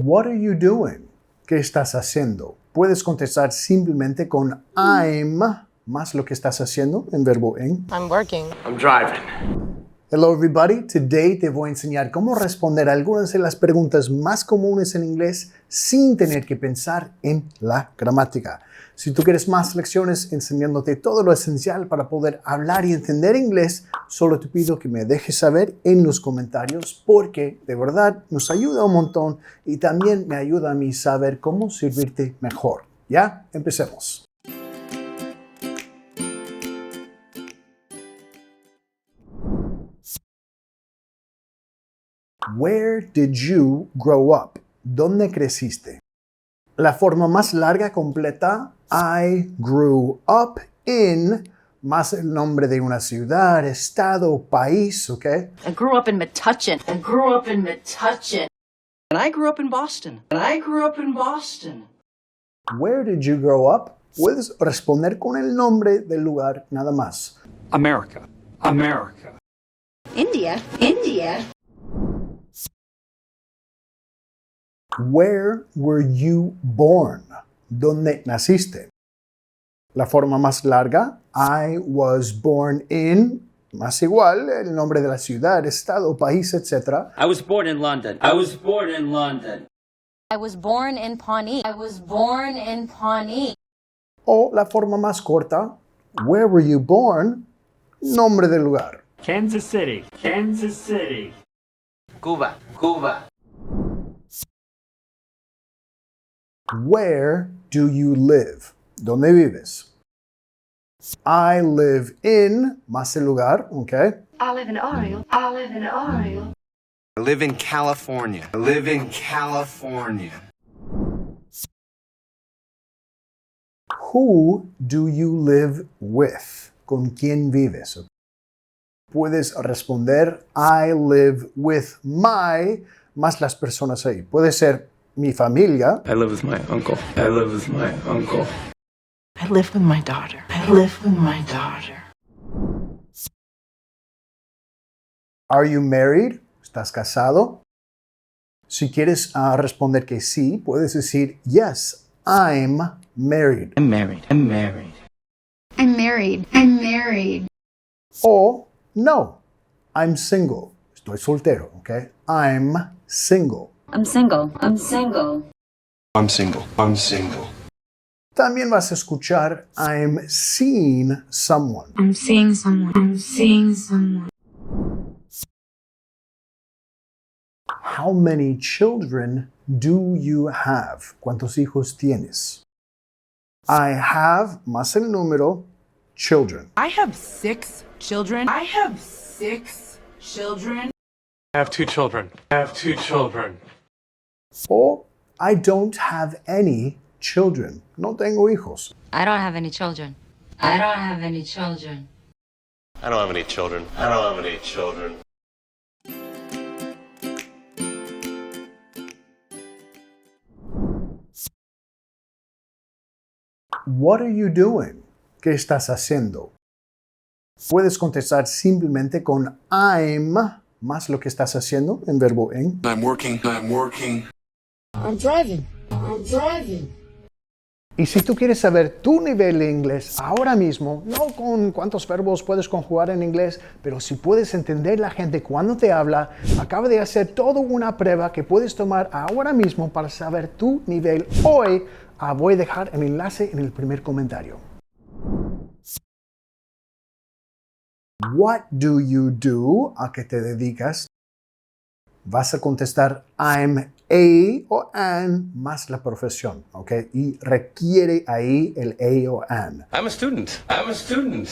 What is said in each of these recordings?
What are you doing? ¿Qué estás haciendo? Puedes contestar simplemente con I'm más lo que estás haciendo en verbo en. I'm working. I'm driving. Hello everybody, today te voy a enseñar cómo responder algunas de las preguntas más comunes en inglés sin tener que pensar en la gramática. Si tú quieres más lecciones enseñándote todo lo esencial para poder hablar y entender inglés, solo te pido que me dejes saber en los comentarios porque de verdad nos ayuda un montón y también me ayuda a mí saber cómo servirte mejor. ¿Ya? Empecemos. Where did you grow up? ¿Dónde creciste? La forma más larga completa, I grew up in, más el nombre de una ciudad, estado, país, ¿ok? I grew up in Metuchen. I grew up in Metuchen. And I grew up in Boston. And I grew up in Boston. Where did you grow up? Puedes responder con el nombre del lugar nada más. America. America. India. India. Where were you born? ¿Dónde naciste? La forma más larga, I was born in, más igual, el nombre de la ciudad, estado, país, etc. I was born in London. I was born in London. I was born in Pawnee. I was born in Pawnee. O la forma más corta, where were you born? Nombre del lugar. Kansas City. Kansas City. Cuba. Cuba. Where do you live? ¿Dónde vives? I live in, más el lugar, ¿ok? I live in Oriel. I live in Oriel. I live in California. I live in California. Who do you live with? ¿Con quién vives? Puedes responder I live with my, más las personas ahí. Puede ser mi familia. I live with my uncle. I live with my uncle. I live with my daughter. I live with my daughter. Are you married? ¿Estás casado? Si quieres responder que sí, puedes decir yes, I'm married. I'm married. I'm married. I'm married. I'm married. O no, I'm single. Estoy soltero, ¿ok? I'm single. I'm single. I'm single. I'm single. I'm single. También vas a escuchar I'm seeing someone. I'm seeing someone. I'm seeing someone. How many children do you have? ¿Cuántos hijos tienes? I have, más el número, children. I have 6 children. I have 6 children. I have 2 children. I have 2 children. O I don't have any children. No tengo hijos. I don't have any children. I don't have any children. I don't have any children. I don't have any children. What are you doing? ¿Qué estás haciendo? Puedes contestar simplemente con I'm más lo que estás haciendo en verbo en. I'm working. I'm working. I'm driving. I'm driving. Y si tú quieres saber tu nivel de inglés ahora mismo, no con cuántos verbos puedes conjugar en inglés, pero si puedes entender la gente cuando te habla, acabo de hacer toda una prueba que puedes tomar ahora mismo para saber tu nivel. Hoy voy a dejar el enlace en el primer comentario. What do you do? ¿A qué te dedicas? Vas a contestar I'm a o an más la profesión, ¿ok? Y requiere ahí el a o an. I'm a student. I'm a student.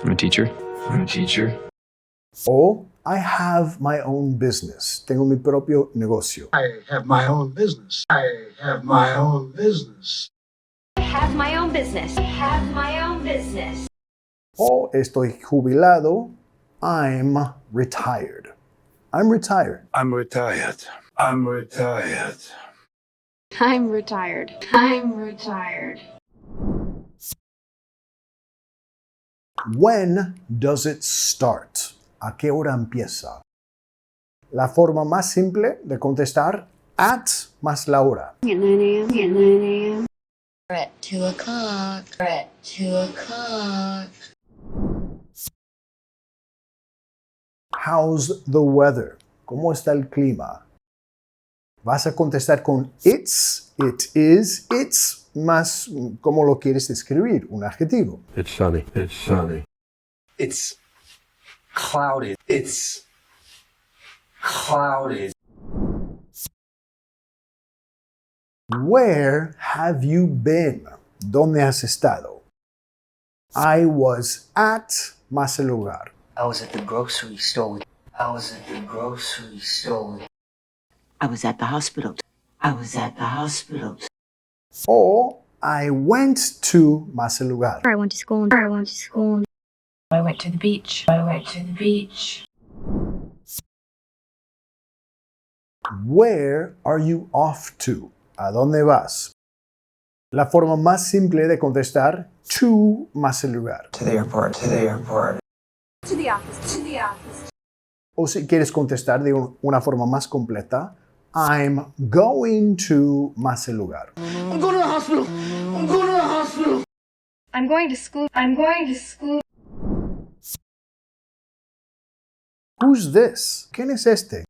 I'm a teacher. I'm a teacher. O I have my own business. Tengo mi propio negocio. I have my own business. I have my own business. I have my own business. I have my own business. O estoy jubilado. I'm retired. I'm retired. I'm retired. I'm retired. I'm retired. I'm retired. When does it start? ¿A qué hora empieza? La forma más simple de contestar at más la hora. At 9 a.m. At 2 o'clock. At 2 o'clock. How's the weather? ¿Cómo está el clima? Vas a contestar con it's, it is, it's, más cómo lo quieres describir, un adjetivo. It's sunny. It's sunny. It's clouded. It's clouded. Where have you been? ¿Dónde has estado? I was at más el lugar. I was at the grocery store. I was at the grocery store. I was at the hospital. I was at the hospital. O I went to más el lugar. I went to school. I went to school. I went to the beach. I went to the beach. Where are you off to? ¿A dónde vas? La forma más simple de contestar to más el lugar. To the airport. To the airport. To the office. To the office. O si quieres contestar de una forma más completa, I'm going to más el lugar. I'm going to the hospital. I'm going to the hospital. I'm going to school. I'm going to school. Who's this? ¿Quién es este?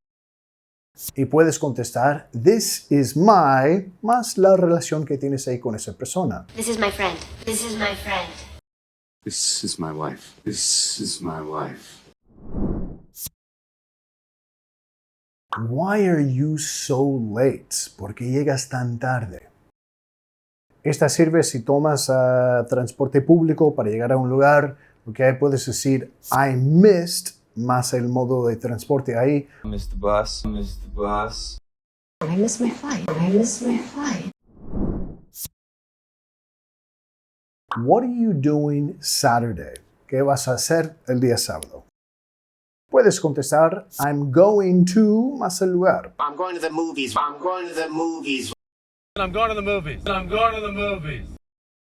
Y puedes contestar, this is my, más la relación que tienes ahí con esa persona. This is my friend. This is my friend. This is my wife. This is my wife. Why are you so late? ¿Por qué llegas tan tarde? Esta sirve si tomas transporte público para llegar a un lugar, porque ahí puedes decir I missed más el modo de transporte ahí. I missed the bus. I missed the bus. I missed my flight. I missed my flight. What are you doing Saturday? ¿Qué vas a hacer el día sábado? Puedes contestar I'm going to más el lugar. I'm going to the movies. I'm going to the movies. I'm going to the movies. I'm going to the movies.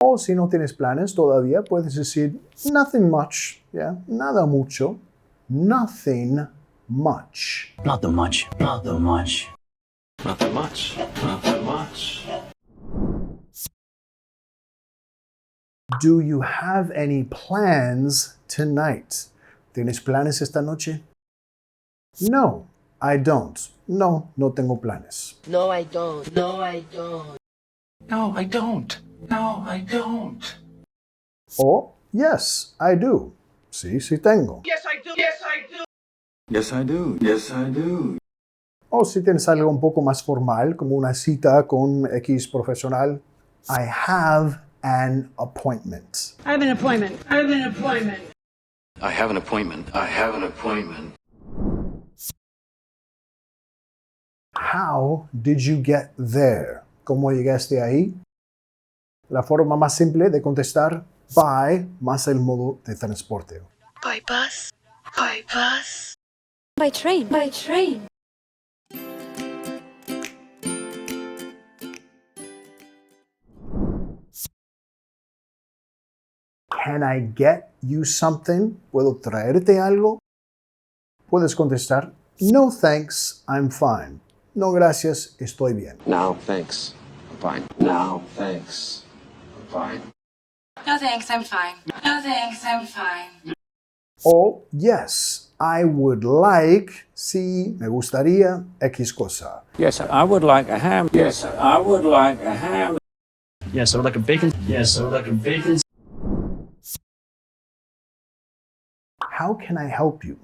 O si no tienes planes todavía, puedes decir nothing much. Yeah, nada mucho. Nothing much. Not that much. Not that much. Not that much. Not that much. Do you have any plans tonight? ¿Tienes planes esta noche? No, I don't. No, no tengo planes. No, I don't. No, I don't. No, I don't. No, I don't. O yes, I do. Sí, sí tengo. Yes, I do. Yes, I do. Yes, I do. Yes, I do. O si tienes algo un poco más formal, como una cita con X profesional, I have an appointment. I have an appointment. I have an appointment. I have an appointment. I have an appointment. How did you get there? ¿Cómo llegaste ahí? La forma más simple de contestar by más el modo de transporte. By bus. By bus. By train. By train. Can I get you something? ¿Puedo traerte algo? Puedes contestar no thanks, I'm fine. No gracias, estoy bien. No, thanks. I'm fine. No, thanks. I'm fine. No thanks, I'm fine. No thanks, I'm fine. O yes, I would like, sí, me gustaría, X cosa. Yes, I would like a ham. Yes, I would like a ham. Yes, I would like a bacon. Yes, I would like a bacon. How can I help you?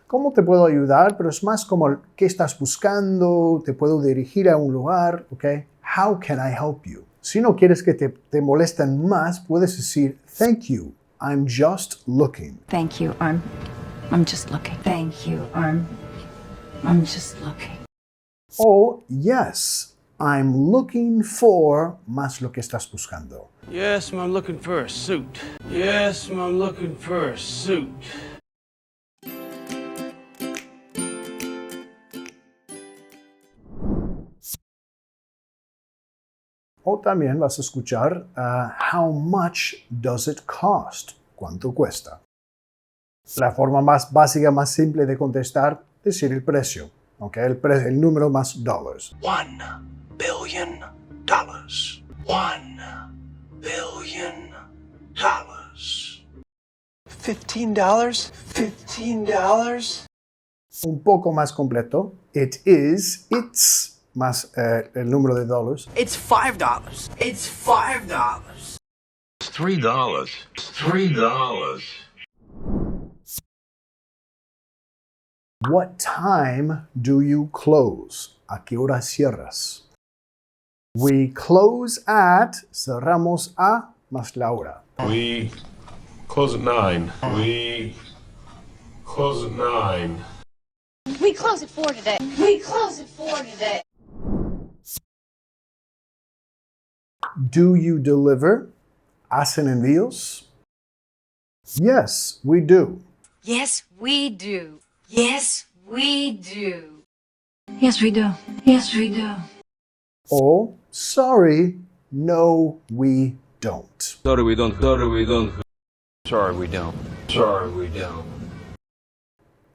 ¿Cómo te puedo ayudar? Pero es más como ¿qué estás buscando? ¿Te puedo dirigir a un lugar? ¿Ok? How can I help you? Si no quieres que te molesten más, puedes decir thank you. I'm just looking. Thank you. I'm just looking. Thank you. I'm just looking. O yes, I'm looking for más lo que estás buscando. Yes, I'm looking for a suit. Yes, I'm looking for a suit. O también vas a escuchar how much does it cost? ¿Cuánto cuesta? La forma más básica, más simple de contestar, decir el precio. ¿ok? El número más dollars. $1 billion. $1 billion. $15? $15? Un poco más completo. It's, más el número de dólares. It's $5. It's $5. $3. $3. What time do you close? ¿A qué hora cierras? We close at, cerramos a, más la hora. We close at 9. We close at 9. We close at 4 today. We close at 4 today. Do you deliver? ¿Hacen envíos? Yes, we do. Yes, we do. Yes, we do. Yes, we do. Yes, we do. O, sorry, no, we don't. Sorry, we don't. Sorry, we don't. Sorry, we don't. Sorry, we don't.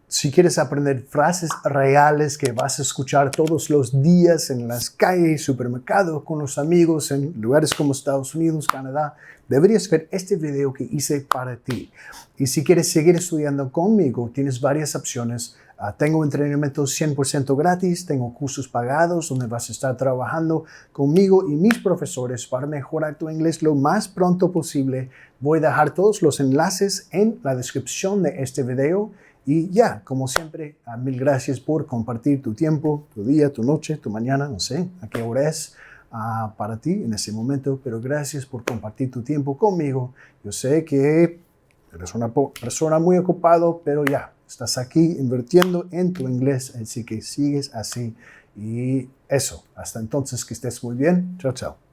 Si quieres aprender frases reales que vas a escuchar todos los días en las calles, supermercados, con los amigos, en lugares como Estados Unidos, Canadá, deberías ver este video que hice para ti. Y si quieres seguir estudiando conmigo, tienes varias opciones. Tengo entrenamiento 100% gratis, tengo cursos pagados donde vas a estar trabajando conmigo y mis profesores para mejorar tu inglés lo más pronto posible. Voy a dejar todos los enlaces en la descripción de este video. Y ya, como siempre, mil gracias por compartir tu tiempo, tu día, tu noche, tu mañana, no sé a qué hora es para ti en ese momento, pero gracias por compartir tu tiempo conmigo. Yo sé que eres una persona muy ocupada, pero ya, estás aquí invirtiendo en tu inglés, así que sigues así. Y eso, hasta entonces que estés muy bien. Chao, chao.